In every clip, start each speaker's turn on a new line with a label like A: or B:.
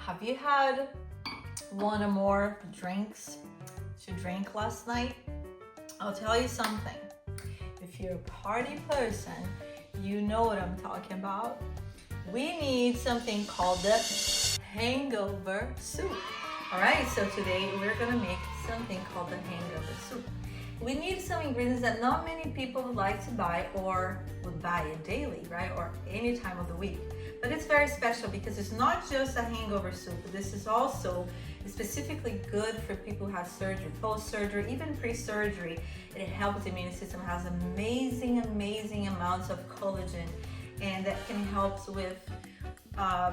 A: Have you had one or more drinks to drink last night? I'll tell you something. If you're a party person, you know what I'm talking about. We need something called the hangover soup. All right, so today we're gonna make something called the hangover soup. We need some ingredients that not many people would like to buy or would buy it daily, right? Or any time of the week. But it's very special because it's not just a hangover soup. This is also specifically good for people who have surgery, post-surgery, even pre-surgery. It helps the immune system, has amazing amounts of collagen, and that can help with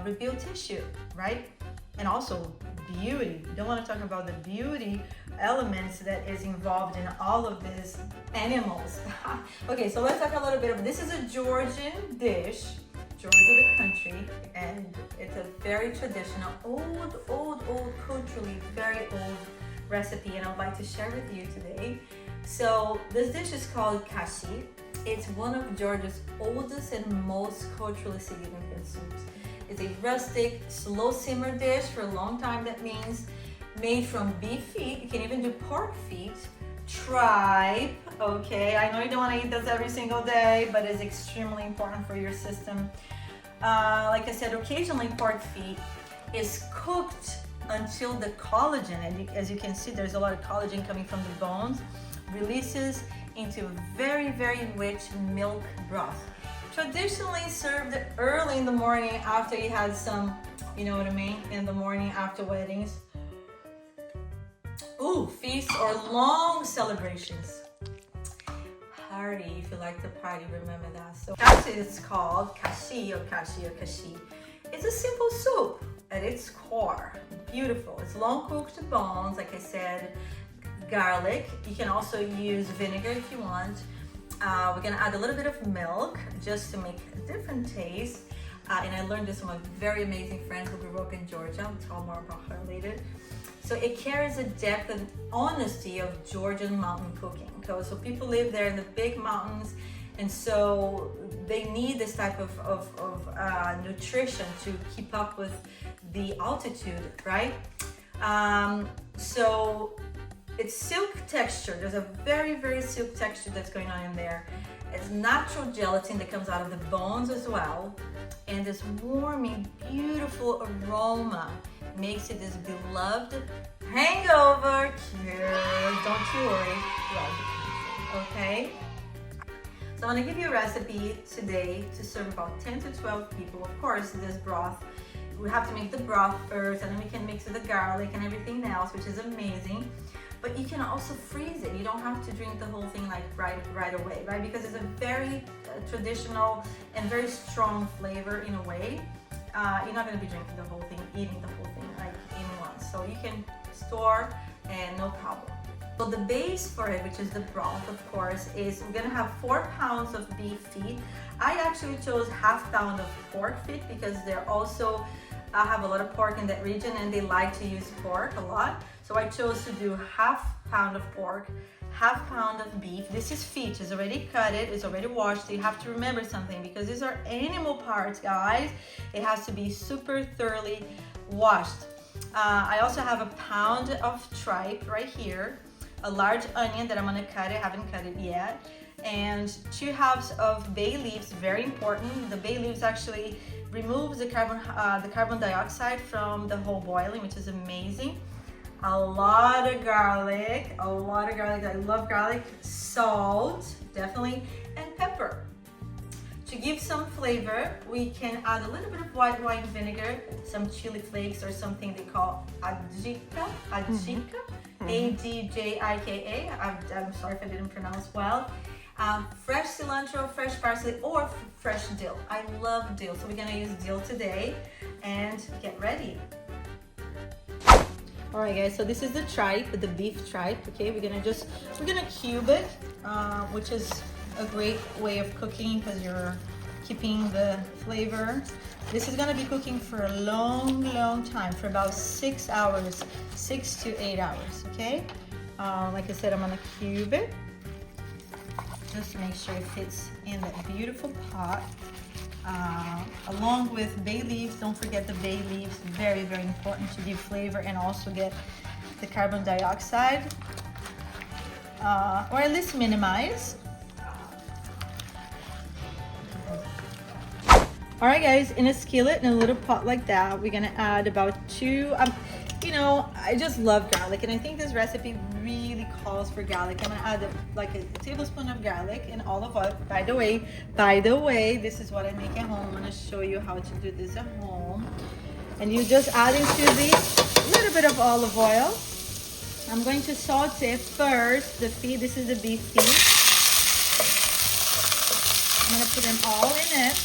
A: rebuild tissue, right? And also beauty. You don't want to talk about the beauty elements that is involved in all of these animals. Okay, so let's talk a little bit of, this is a Georgian dish, Georgia the country, and it's a very traditional, old, culturally very old recipe, and I'd like to share with you today. So this dish is called kashi. It's one of Georgia's oldest and most culturally significant soups. It's a rustic, slow simmer dish for a long time. That means made from beef feet. You can even do pork feet, tripe. Okay, I know you don't want to eat this every single day, but it's extremely important for your system. Like I said, occasionally pork feet is cooked until the collagen, and as you can see, there's a lot of collagen coming from the bones, releases into very rich milk broth. Traditionally served early in the morning after you had some, you know what I mean, in the morning after weddings. Ooh, feasts or long celebrations. Party, if you like to party, remember that. So actually it's called kashi or kashi. It's a simple soup at its core. Beautiful. It's long cooked bones, like I said, garlic. You can also use vinegar if you want. We're gonna add a little bit of milk just to make a different taste. And I learned this from a very amazing friend who grew up in Georgia. I'll tell more about her later. So it carries a depth and honesty of Georgian mountain cooking. So people live there in the big mountains, and so they need this type of nutrition to keep up with the altitude, right? So it's silk texture. There's a very silk texture that's going on in there. It's natural gelatin that comes out of the bones as well. And this warming, beautiful aroma makes it this beloved hangover cure. Don't you worry. Okay? So I'm gonna give you a recipe today to serve about 10 to 12 people. Of course, this broth, we have to make the broth first, and then we can mix with the garlic and everything else, which is amazing. But you can also freeze it. You don't have to drink the whole thing like right away, right? Because it's a very traditional and very strong flavor in a way. You're not gonna be drinking the whole thing, eating the whole thing like in once. So you can store and no problem. So the base for it, which is the broth, of course, is we're gonna have 4 pounds of beef feet. I actually chose ½ pound of pork feet because they're also, I have a lot of pork in that region and they like to use pork a lot. So I chose to do ½ pound of pork, ½ pound of beef. This is feet, it's already cut, it's already washed. So you have to remember something because these are animal parts, guys. It has to be super thoroughly washed. I also have a pound of tripe right here, a large onion that I'm gonna cut it, haven't cut it yet, and 2 halves of bay leaves, very important. The bay leaves actually removes the carbon dioxide from the whole boiling, which is amazing. A lot of garlic, I love garlic, salt, definitely, and pepper. To give some flavor, we can add a little bit of white wine vinegar, some chili flakes, or something they call adjika, A-D-J-I-K-A. I'm sorry if I didn't pronounce well. Fresh cilantro, fresh parsley, or fresh dill. I love dill, so we're gonna use dill today, and get ready. All right, guys, so this is the tripe, the beef tripe. Okay, we're gonna cube it, which is a great way of cooking because you're keeping the flavor. This is gonna be cooking for a long time, for about 6 hours, 6 to 8 hours, okay? Like I said, I'm gonna cube it just to make sure it fits in that beautiful pot. along with bay leaves. Don't forget the bay leaves, very, very important to give flavor and also get the carbon dioxide, or at least minimize. All right, guys, in a skillet, in a little pot like that, we're gonna add about two, you know, I just love garlic, and I think this recipe really calls for garlic. I'm gonna add like a tablespoon of garlic and olive oil. By the way, this is what I make at home. I'm gonna show you how to do this at home. And you just add into the little bit of olive oil. I'm going to saute first the feet. This is the beef feet. I'm gonna put them all in it.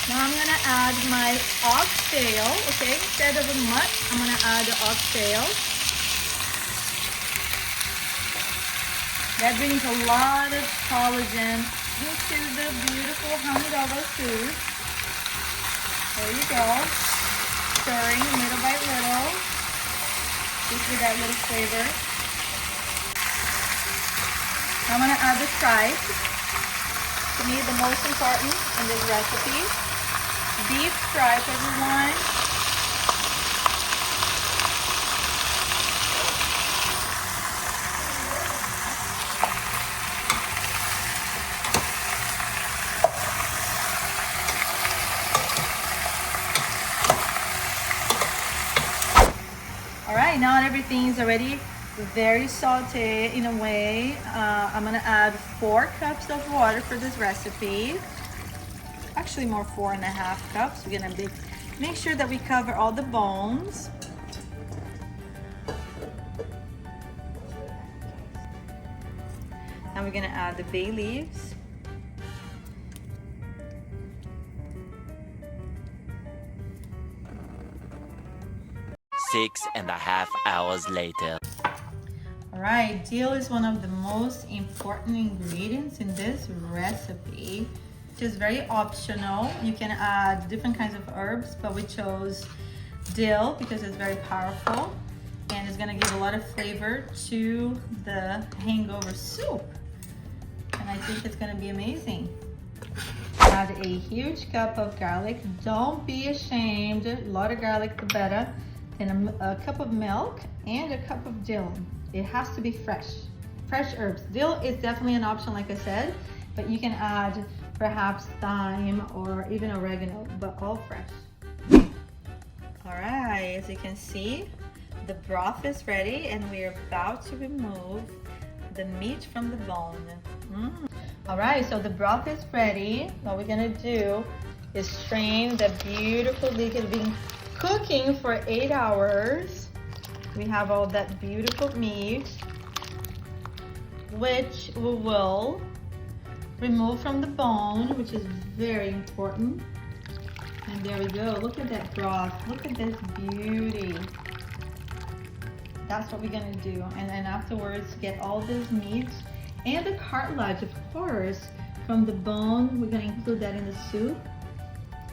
A: Now I'm gonna add my oxtail, okay? Instead of a mutt, I'm gonna add the oxtail. That brings a lot of collagen into the beautiful Hangover soup. There you go. Stirring little by little. Just with that little flavor. I'm gonna add the tripe. To me, the most important in this recipe. Beef tripe, everyone. All right, now everything's already very sauté in a way. I'm gonna add 4 cups of water for this recipe. Actually more 4.5 cups. We're gonna make sure that we cover all the bones. Now we're gonna add the bay leaves.
B: Six and a half hours later.
A: All right, dill is one of the most important ingredients in this recipe. Is very optional. You can add different kinds of herbs, but we chose dill because it's very powerful and it's gonna give a lot of flavor to the Hangover soup. And I think it's gonna be amazing. Add a huge cup of garlic. Don't be ashamed. A lot of garlic, the better. And a cup of milk and a cup of dill. It has to be fresh herbs. Dill is definitely an option, like I said, but you can add perhaps thyme or even oregano, but all fresh. All right, as you can see, the broth is ready and we're about to remove the meat from the bone. All right, so the broth is ready. What we're gonna do is strain the beautiful liquid. Been cooking for 8 hours. We have all that beautiful meat, which we will remove from the bone, which is very important. And there we go. Look at that broth. Look at this beauty. That's what we're gonna do. And then afterwards, get all this meat and the cartilage, of course, from the bone. We're gonna include that in the soup.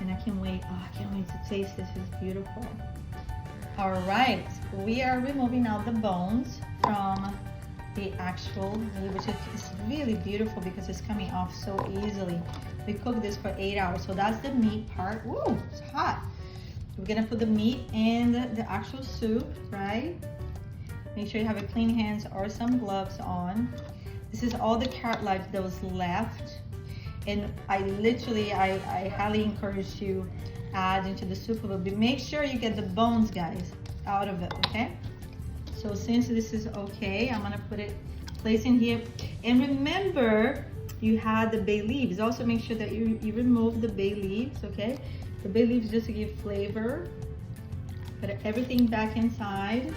A: And I can't wait. Oh, I can't wait to taste this. It's beautiful. All right, we are removing now the bones from the actual meat, which is really beautiful because it's coming off so easily. We cooked this for 8 hours, so that's the meat part. Woo, it's hot. We're gonna put the meat in the actual soup, right? Make sure you have a clean hands or some gloves on. This is all the cartilage that was left. And I highly encourage you add into the soup a little bit. Make sure you get the bones, guys, out of it, okay? So since this is okay, I'm gonna place in here. And remember, you had the bay leaves. Also make sure that you remove the bay leaves, okay? The bay leaves just to give flavor. Put everything back inside.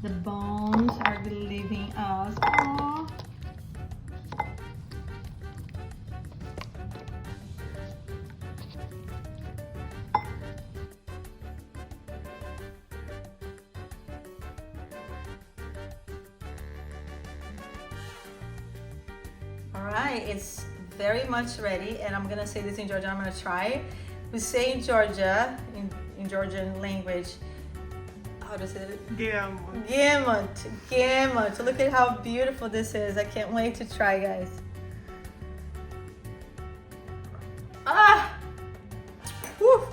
A: The bones are leaving us. Aww. All right, it's very much ready, and I'm gonna say this in Georgian. I'm gonna try. We say in Georgia, in Georgian language, how to say it?
C: Gamut.
A: Gamut, gamut. Look at how beautiful this is. I can't wait to try, guys. Ah! Whew.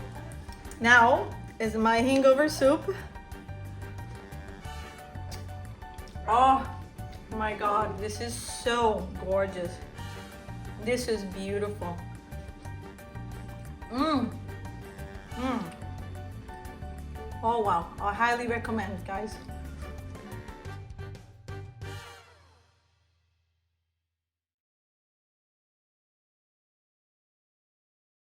A: Now is my hangover soup. Oh my God, this is so gorgeous. This is beautiful. Mmm. Mmm. Oh wow, I highly recommend, guys.